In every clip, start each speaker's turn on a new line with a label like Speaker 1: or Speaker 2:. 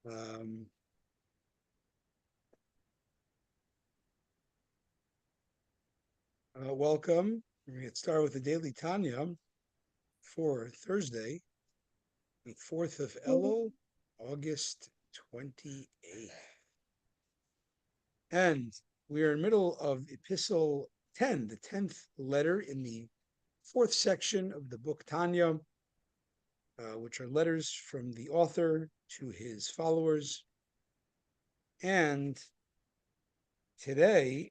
Speaker 1: Um, Welcome. We're going to get started with the Daily Tanya for Thursday, the 4th of Elul, August 28th. And we are in the middle of Epistle 10, the 10th letter in the fourth section of the book Tanya, which are letters from the author to his followers. And today,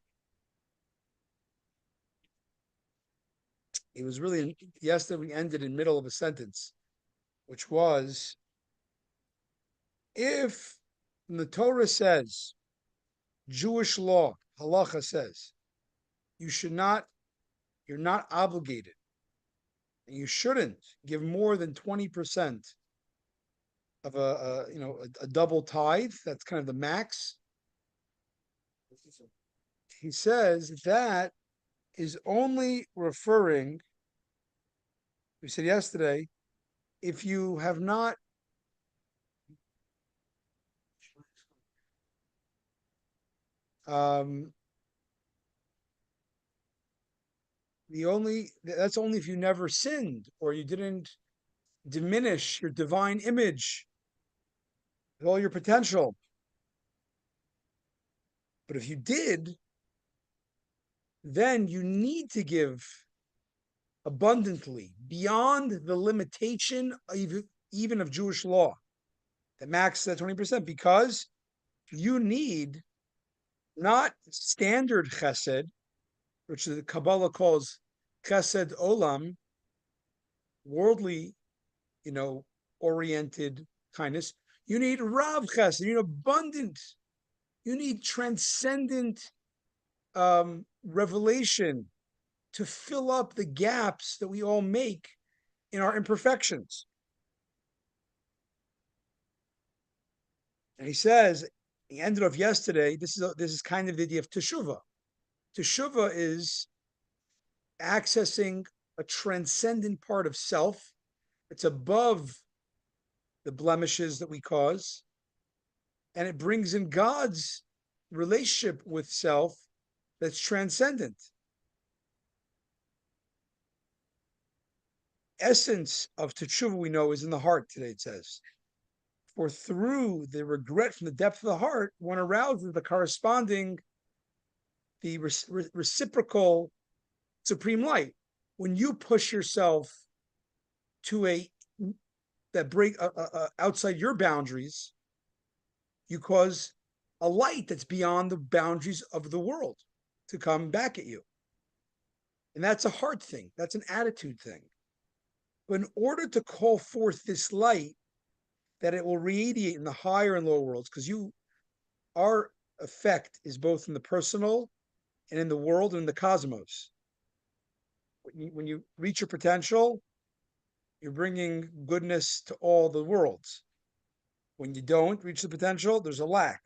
Speaker 1: it was really, yesterday we ended in the middle of a sentence, which was, if the Torah says, Jewish law, halacha says, you should not, you're not obligated, and you shouldn't give more than 20% of a double tithe. That's kind of the max. He says that is only referring, we said yesterday, if you have not um, that's only if you never sinned or you didn't diminish your divine image with all your potential. But if you did, then you need to give abundantly beyond the limitation of, even of Jewish law, that max at 20%, because you need not standard chesed, which the Kabbalah calls chesed olam, worldly, oriented kindness. You need rav chesed, you need abundant, you need transcendent revelation to fill up the gaps that we all make in our imperfections. And he says, he ended off yesterday, this is kind of the idea of teshuvah. Teshuvah is accessing a transcendent part of self. It's above the blemishes that we cause, and it brings in God's relationship with self that's transcendent. Essence of teshuvah, we know, is in the heart today, it says. For through the regret from the depth of the heart, one arouses the corresponding, the reciprocal supreme light. When you push yourself to that break outside your boundaries, you cause a light that's beyond the boundaries of the world to come back at you. And that's a heart thing. That's an attitude thing. But in order to call forth this light, that it will radiate in the higher and lower worlds, because our effect is both in the personal and in the world and in the cosmos. When you reach your potential, you're bringing goodness to all the worlds. When you don't reach the potential, there's a lack.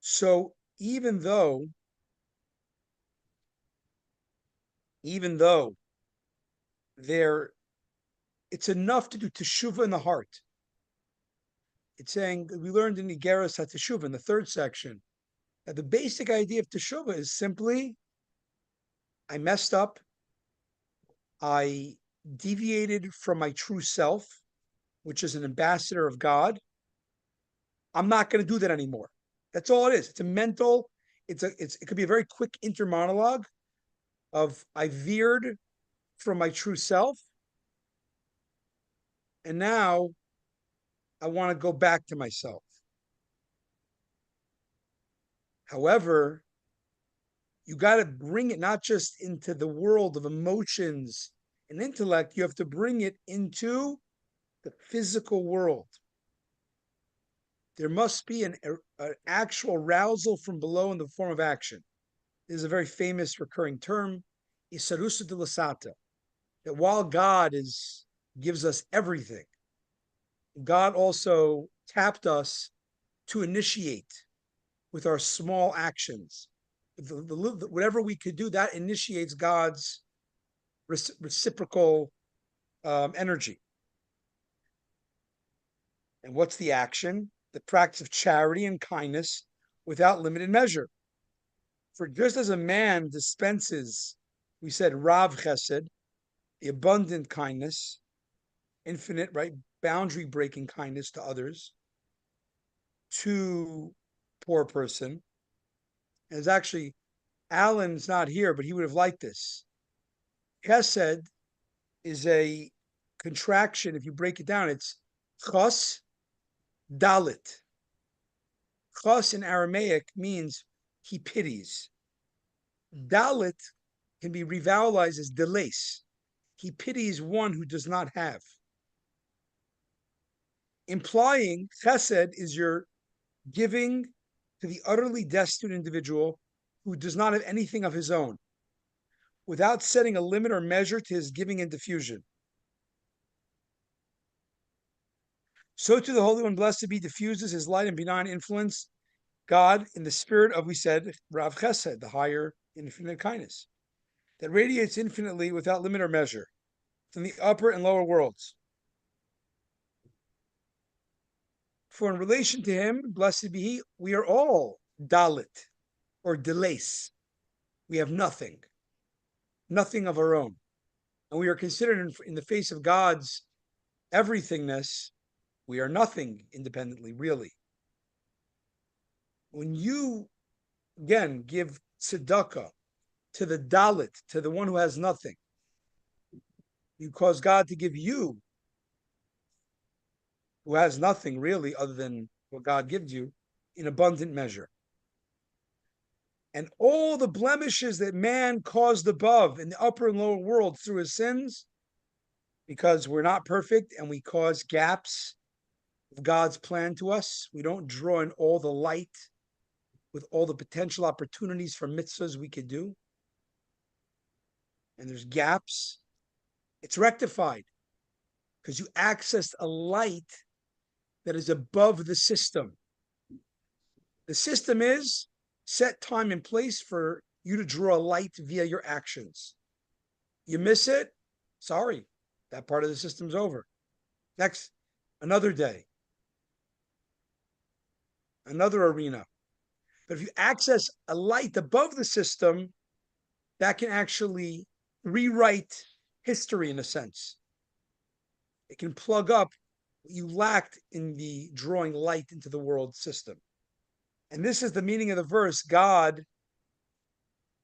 Speaker 1: So even though there, it's enough to do teshuvah in the heart. It's saying, we learned in Igeras HaTeshuvah in the third section, that the basic idea of teshuvah is simply, I messed up, I deviated from my true self, which is an ambassador of God. I'm not going to do that anymore. That's all it is. It's a mental, it could be a very quick inter monologue of, I veered from my true self, and now I want to go back to myself. However, you got to bring it not just into the world of emotions and intellect, you have to bring it into the physical world. There must be an actual arousal from below in the form of action. This is a very famous recurring term, isarusa de lasata, that while God gives us everything, God also tapped us to initiate with our small actions. Whatever we could do, that initiates God's reciprocal energy. And what's the action? The practice of charity and kindness without limited measure. For just as a man dispenses, we said Rav Chesed, the abundant kindness, infinite, right, boundary breaking kindness to others, to poor person. And it's actually, Alan's not here, but he would have liked this. Chesed is a contraction. If you break it down, it's chos dalit. Chos in Aramaic means he pities. Dalit can be revowelized as deles. He pities one who does not have. Implying chesed is your giving to the utterly destitute individual who does not have anything of his own, without setting a limit or measure to his giving and diffusion. So to the Holy One, blessed be, diffuses his light and benign influence, God, in the spirit of, we said, Rav Chesed, the higher infinite kindness, that radiates infinitely without limit or measure from the upper and lower worlds. For in relation to him, blessed be he, we are all Dalit or Deles. We have nothing, nothing of our own. And we are considered in the face of God's everythingness, we are nothing independently, really. When you, again, give tzedakah to the Dalit, to the one who has nothing, you cause God to give you, who has nothing really other than what God gives you, in abundant measure. And all the blemishes that man caused above in the upper and lower world through his sins, because we're not perfect and we cause gaps of God's plan to us, we don't draw in all the light with all the potential opportunities for mitzvahs we could do, and there's gaps, it's rectified because you accessed a light that is above the system. The system is set time and place for you to draw light via your actions. You miss it, sorry, that part of the system's over. Next, another day, another arena. But if you access a light above the system, that can actually rewrite history in a sense. It can plug up what you lacked in the drawing light into the world system. And this is the meaning of the verse. God,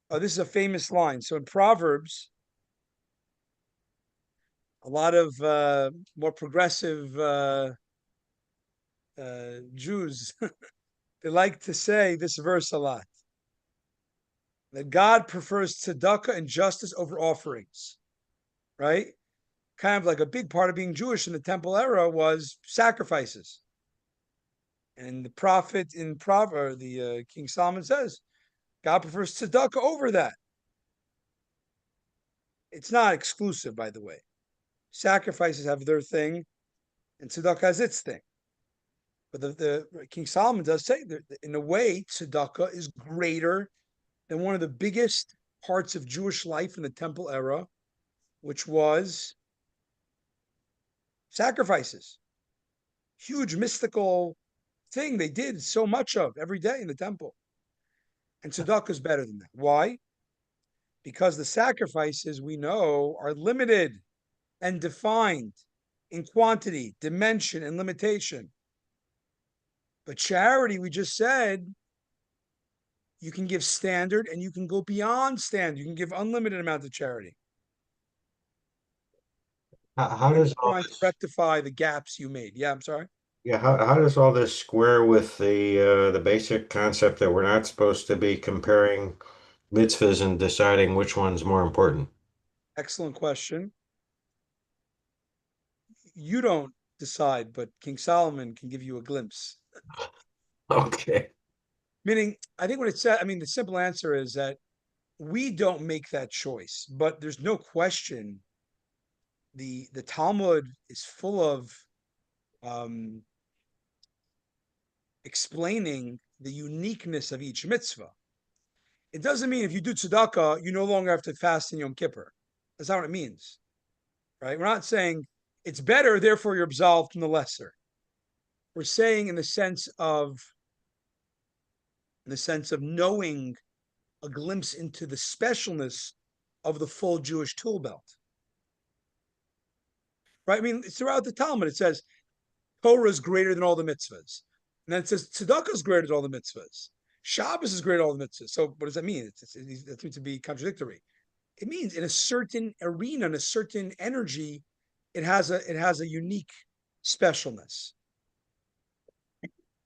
Speaker 1: this is a famous line. So in Proverbs, a lot of more progressive Jews, they like to say this verse a lot, that God prefers tzedakah and justice over offerings, right? Kind of like a big part of being Jewish in the temple era was sacrifices. And the prophet in Proverbs, the King Solomon says, God prefers tzedakah over that. It's not exclusive, by the way. Sacrifices have their thing, and tzedakah has its thing. But the King Solomon does say that in a way, tzedakah is greater than one of the biggest parts of Jewish life in the temple era, which was sacrifices. Huge mystical thing they did so much of every day in the temple. And tzedakah is better than that. Why? Because the sacrifices we know are limited and defined in quantity, dimension, and limitation. But charity, we just said, you can give standard and you can go beyond standard. You can give unlimited amount of charity.
Speaker 2: How
Speaker 1: When
Speaker 2: does
Speaker 1: you're
Speaker 2: all
Speaker 1: trying to
Speaker 2: this?
Speaker 1: rectify the gaps you made. Yeah, I'm sorry.
Speaker 2: Yeah, how does all this square with the basic concept that we're not supposed to be comparing mitzvahs and deciding which one's more important?
Speaker 1: Excellent question. You don't decide, but King Solomon can give you a glimpse.
Speaker 2: Okay.
Speaker 1: Meaning, I think what it said, I mean, the simple answer is that we don't make that choice, but there's no question the Talmud is full of um, explaining the uniqueness of each mitzvah. It doesn't mean if you do tzedakah, you no longer have to fast in Yom Kippur. That's not what it means, right? We're not saying it's better, therefore you're absolved from the lesser. We're saying in the sense of knowing a glimpse into the specialness of the full Jewish tool belt. Right? I mean, throughout the Talmud, it says Torah is greater than all the mitzvahs. And then it says tzedakah is greater than all the mitzvahs. Shabbos is greater than all the mitzvahs. So what does that mean? That seems to be contradictory. It means in a certain arena, in a certain energy, it has a unique specialness,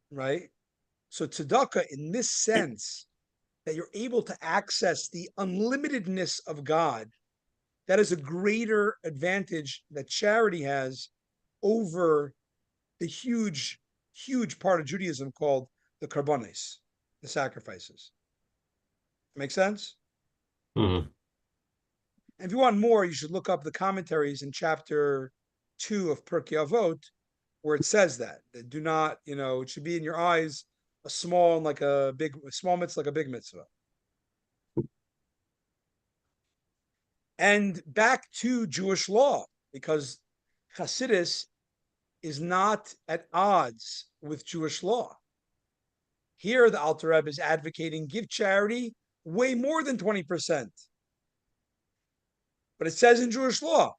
Speaker 1: right? So tzedakah, in this sense, that you're able to access the unlimitedness of God, that is a greater advantage that charity has over the huge part of Judaism called the karbonis, the sacrifices. Make sense?
Speaker 2: Mhm.
Speaker 1: And if you want more, you should look up the commentaries in chapter 2 of Pirkei Avot, where it says that do not, it should be in your eyes a small mitzvah like a big mitzvah. And back to Jewish law, because Hasidus is not at odds with Jewish law. Here, the Alter Rebbe is advocating give charity way more than 20%. But it says in Jewish law,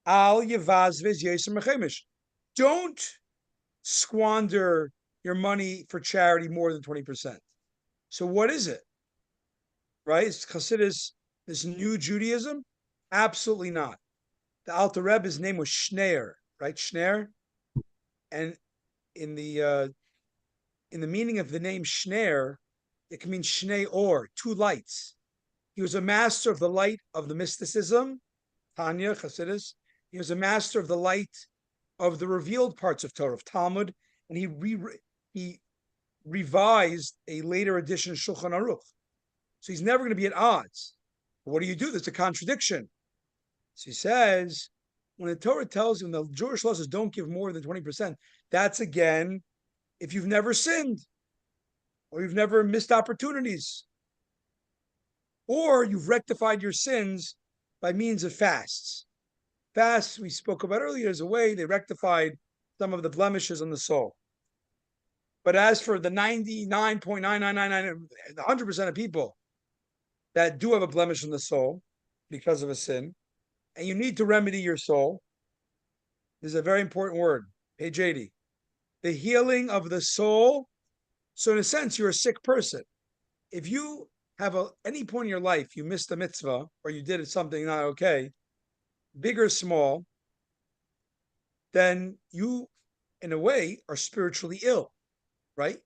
Speaker 1: Al Yevazviz Yesem Mechemish. Don't squander your money for charity more than 20%. So what is it? Right? Is Hasidus this new Judaism? Absolutely not. The Alter Rebbe's name was Schneer, right? Schneer. And in the meaning of the name Schneer, it can mean Shnei Or, two lights. He was a master of the light of the mysticism, Tanya, Chassidus. He was a master of the light of the revealed parts of Torah, of Talmud, and he revised a later edition of Shulchan Aruch. So he's never going to be at odds. But what do you do? There's a contradiction. So he says, when the Torah tells you, when the Jewish law says don't give more than 20%, that's again, if you've never sinned, or you've never missed opportunities, or you've rectified your sins by means of fasts. Fasts, we spoke about earlier, is a way they rectified some of the blemishes on the soul. But as for the 99.9999, 100% of people that do have a blemish in the soul because of a sin, and you need to remedy your soul, this is a very important word, page 80. The healing of the soul. So in a sense, you're a sick person. If you have any point in your life, you missed a mitzvah or you did something not okay, big or small, then you, in a way, are spiritually ill, right?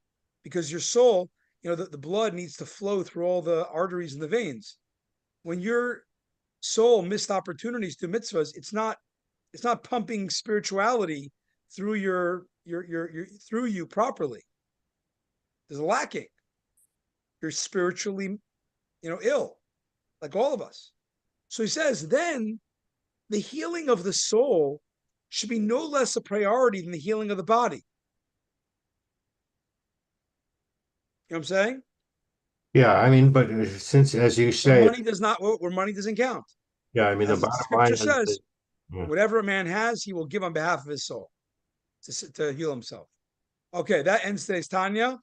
Speaker 1: Because your soul, the blood needs to flow through all the arteries and the veins. When your soul missed opportunities to mitzvahs, it's not pumping spirituality through your through you properly. There's a lacking. You're spiritually, ill, like all of us. So he says, then the healing of the soul should be no less a priority than the healing of the body. You know what I'm saying?
Speaker 2: Yeah, I mean, but since, as you
Speaker 1: Where
Speaker 2: say,
Speaker 1: money does not, where money doesn't count.
Speaker 2: yeah, I mean, the
Speaker 1: As the
Speaker 2: bottom line
Speaker 1: scripture
Speaker 2: is
Speaker 1: says,
Speaker 2: that, yeah.
Speaker 1: whatever a man has, he will give on behalf of his soul to heal himself. Okay, that ends today's Tanya.